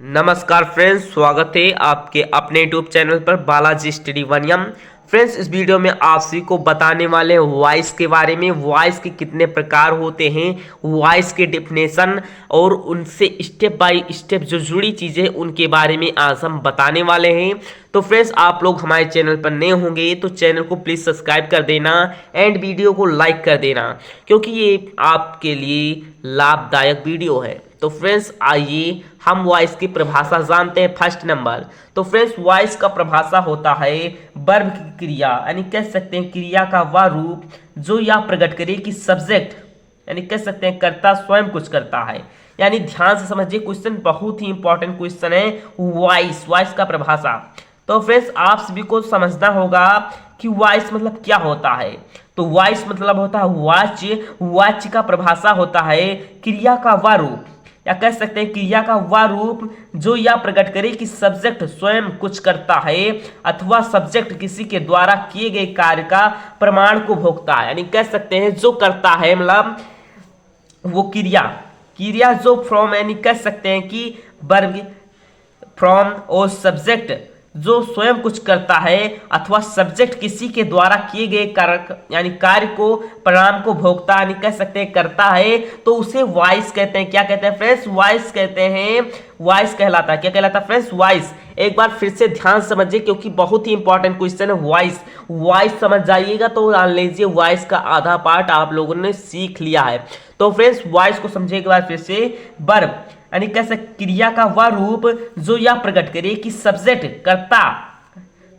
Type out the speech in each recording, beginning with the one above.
नमस्कार फ्रेंड्स, स्वागत है आपके अपने यूट्यूब चैनल पर बालाजी स्टडी वनियम। फ्रेंड्स, इस वीडियो में आप सभी को बताने वाले हैं वॉइस के बारे में। वॉइस के कितने प्रकार होते हैं, वॉइस के डेफिनेशन और उनसे स्टेप बाय स्टेप जो जुड़ी चीज़ें उनके बारे में आज हम बताने वाले हैं। तो फ्रेंड्स, आप लोग हमारे चैनल पर नए होंगे तो चैनल को प्लीज़ सब्सक्राइब कर देना एंड वीडियो को लाइक कर देना, क्योंकि ये आपके लिए लाभदायक वीडियो है। तो फ्रेंड्स, आइए हम वॉइस की परिभाषा जानते हैं। फर्स्ट नंबर, तो फ्रेंड्स वॉइस का परिभाषा होता है वर्ब की क्रिया, यानी कह सकते हैं क्रिया का वह रूप जो यह प्रकट करे कि सब्जेक्ट, यानी कह सकते हैं कर्ता स्वयं कुछ करता है। यानी ध्यान से समझिए, क्वेश्चन बहुत ही इंपॉर्टेंट क्वेश्चन है। वॉइस का परिभाषा, तो फ्रेंड्स आप सभी को समझना होगा कि वॉइस मतलब क्या होता है। तो वॉइस मतलब होता है वाच्य। वाच्य का परिभाषा होता है क्रिया का वह रूप, या कह सकते हैं क्रिया का वह रूप जो यह प्रकट करे कि सब्जेक्ट स्वयं कुछ करता है अथवा सब्जेक्ट किसी के द्वारा किए गए कार्य का प्रमाण को भोगता है। यानी कह सकते हैं जो करता है, मतलब वो क्रिया जो फ्रॉम, यानी कह सकते हैं कि वर्ब फ्रॉम और सब्जेक्ट जो स्वयं कुछ करता है अथवा सब्जेक्ट किसी के द्वारा किए गए कार्य को परिणाम को भोगता, यानी कह सकते हैं करता है, तो उसे वॉइस कहते हैं। क्या कहते हैं फ्रेंड्स? वॉइस कहते हैं। वॉइस कहलाता है, क्या कहलाता है फ्रेंड्स? वॉइस। एक बार फिर से ध्यान समझिए, क्योंकि बहुत ही इंपॉर्टेंट क्वेश्चन है। वॉइस समझ जाइएगा तो जान लीजिए वॉइस का आधा पार्ट आप लोगों ने सीख लिया है। तो फ्रेंड्स वॉइस को समझिए एक बार फिर से। वर्ब यानी कैसे क्रिया का वह रूप जो यह प्रकट करे कि सब्जेक्ट कर्ता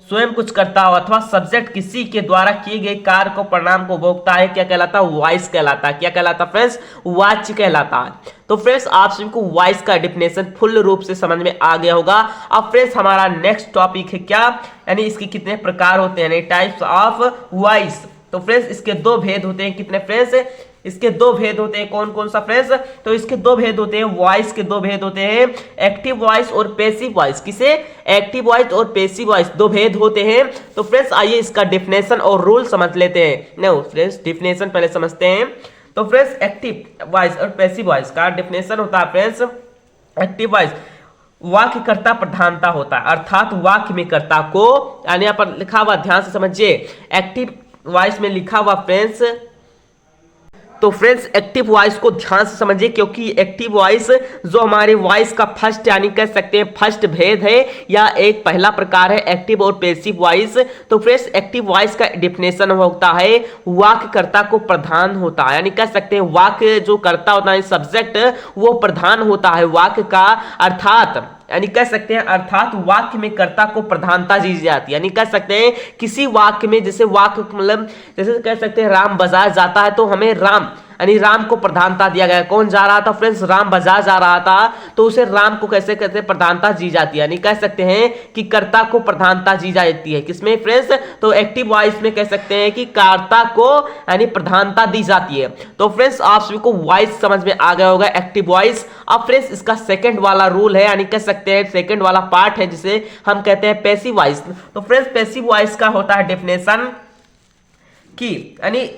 स्वयं कुछ करता हो अथवा सब्जेक्ट किसी के द्वारा किए गए कार्य को परिणाम को भोगता है, क्या कहलाता है? वॉइस कहलाता है। क्या कहलाता है फ्रेंड्स? वाच्य कहलाता है। तो फ्रेंड्स आप सभी को वॉइस का डेफिनेशन फुल रूप से समझ में आ गया होगा। अब फ्रेंड्स हमारा नेक्स्ट टॉपिक है क्या, यानी इसके कितने प्रकार होते हैं, टाइप्स ऑफ वॉइस। तो फ्रेंड्स इसके दो भेद होते हैं। कितने फ्रेंड्स? इसके दो भेद होते हैं। कौन कौन सा फ्रेंड्स? तो इसके दो भेद होते हैं। वॉइस के दो भेद होते हैं, एक्टिव वॉइस और पैसिव वॉइस। किसे? एक्टिव वॉइस और पैसिव वॉइस, दो भेद होते हैं। तो फ्रेंड्स आइए इसका डेफिनेशन और रूल समझ लेते हैं। नो फ्रेंड्स, डेफिनेशन पहले समझते हैं। तो फ्रेंड्स एक्टिव वॉइस और पैसिव वॉइस का डेफिनेशन होता है फ्रेंड्स, एक्टिव वॉइस वाक्य कर्ता प्रधानता होता है, अर्थात वाक्य में कर्ता को, यानी यहाँ पर लिखा हुआ ध्यान से समझिए, एक्टिव वॉइस में लिखा हुआ फ्रेंड्स। तो फ्रेंड्स एक्टिव वॉइस को ध्यान से समझिए, क्योंकि एक्टिव वॉइस जो हमारे वॉइस का फर्स्ट, यानी कह सकते हैं फर्स्ट भेद है या एक पहला प्रकार है, एक्टिव और पैसिव वॉइस। तो फ्रेंड्स एक्टिव वॉइस का डेफिनेशन होता है वाक्यकर्ता को प्रधान होता है, यानी कह सकते हैं वाक्य जो कर्ता होता है सब्जेक्ट वो प्रधान होता है वाक्य का, अर्थात यानी कह सकते हैं अर्थात वाक्य में कर्ता को प्रधानता दी जाती है। यानी कह सकते हैं किसी वाक्य में, जैसे वाक्य मतलब जैसे कह सकते हैं राम बाजार जाता है तो हमें राम यानी राम को प्रधानता दिया गया। कौन जा रहा था फ्रेंड्स? राम बाजार जा रहा था, तो उसे राम को कैसे कहते हैं? प्रधानता दी जाती है। यानी कह सकते हैं कि कर्ता को प्रधानता दी जाती है। किसमें फ्रेंड्स? तो एक्टिव वॉइस में कह सकते हैं कि कर्ता को यानी प्रधानता दी जाती है। तो फ्रेंड्स आप सभी को वॉइस समझ में आ गया होगा, एक्टिव वॉइस। अब फ्रेंड्स इसका सेकंड वाला रूल है, यानी कह सकते हैं सेकंड वाला पार्ट है जिसे हम कहते हैं पैसिव वॉइस। तो फ्रेंड्स पैसिव वॉइस का होता है डेफिनेशन की, यानी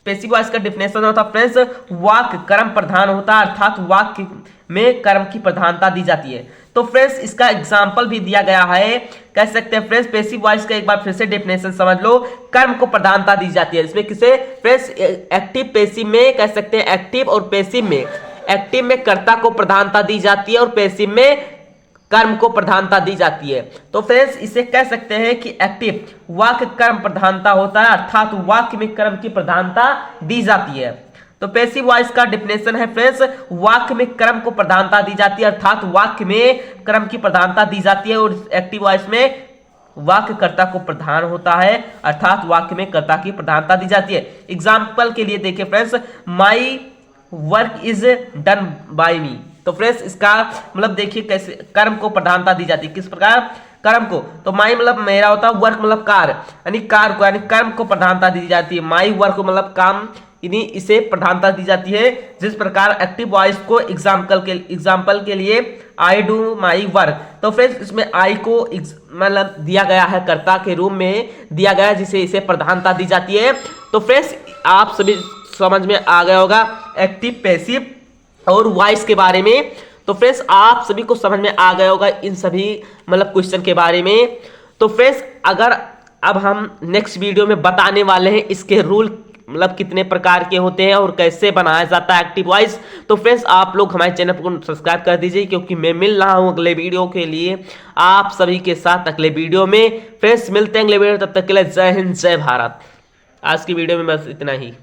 पैसिव वॉइस का डेफिनेशन होता है फ्रेंड्स वाक्य कर्म प्रधान होता है, अर्थात वाक्य में कर्म की प्रधानता दी जाती है। तो फ्रेंड्स इसका एग्जांपल भी दिया गया है। कह सकते हैं फ्रेंड्स पैसिव वॉइस का एक बार फिर से डेफिनेशन समझ लो, कर्म को प्रधानता दी जाती है। इसमें किसे फ्रेंड्स? एक्टिव पैसिव में कह सकते हैं, एक्टिव और पैसिव में, एक्टिव में कर्ता को प्रधानता दी जाती है और पैसिव में कर्म को प्रधानता दी जाती है। तो फ्रेंड्स इसे कह सकते हैं कि एक्टिव वाक्य कर्म प्रधानता होता है, अर्थात वाक्य में कर्म की प्रधानता दी जाती है। तो पैसिव वॉइस का डेफिनेशन है फ्रेंड्स वाक्य में कर्म को प्रधानता दी जाती है, अर्थात वाक्य में कर्म की प्रधानता दी जाती है, और एक्टिव वॉइस में वाक्य कर्ता को प्रधान होता है, अर्थात वाक्य में कर्ता की प्रधानता दी जाती है। एग्जाम्पल के लिए देखिए friends, my work is done by me. तो फ्रेंड्स इसका मतलब देखिए कैसे कर्म को प्रधानता दी जाती है। किस प्रकार? कर्म को। तो माई मतलब मेरा होता है, वर्क मतलब कार्य, यानी कार्य को यानी कर्म को प्रधानता दी जाती है। माई वर्क मतलब काम, यानी इसे प्रधानता दी जाती है। जिस प्रकार एक्टिव वॉइस को एग्जाम्पल के लिए आई डू माई वर्क। तो फ्रेंड्स इसमें आई को मतलब दिया गया है, कर्ता के रूप में दिया गया है, जिसे इसे प्रधानता दी जाती है। तो फ्रेंड्स आप सभी समझ में आ गया होगा एक्टिव पैसिव और वॉइस के बारे में। तो फ्रेंड्स आप सभी को समझ में आ गया होगा इन सभी मतलब क्वेश्चन के बारे में। तो फ्रेंड्स अगर अब हम नेक्स्ट वीडियो में बताने वाले हैं इसके रूल मतलब कितने प्रकार के होते हैं और कैसे बनाया जाता है एक्टिव वॉइस। तो फ्रेंड्स आप लोग हमारे चैनल को सब्सक्राइब कर दीजिए, क्योंकि मैं मिल रहा हूं अगले वीडियो के लिए आप सभी के साथ अगले वीडियो में। फ्रेंड्स मिलते हैं अगले वीडियो, तब तक के लिए जय हिंद जय भारत। आज की वीडियो में बस इतना ही।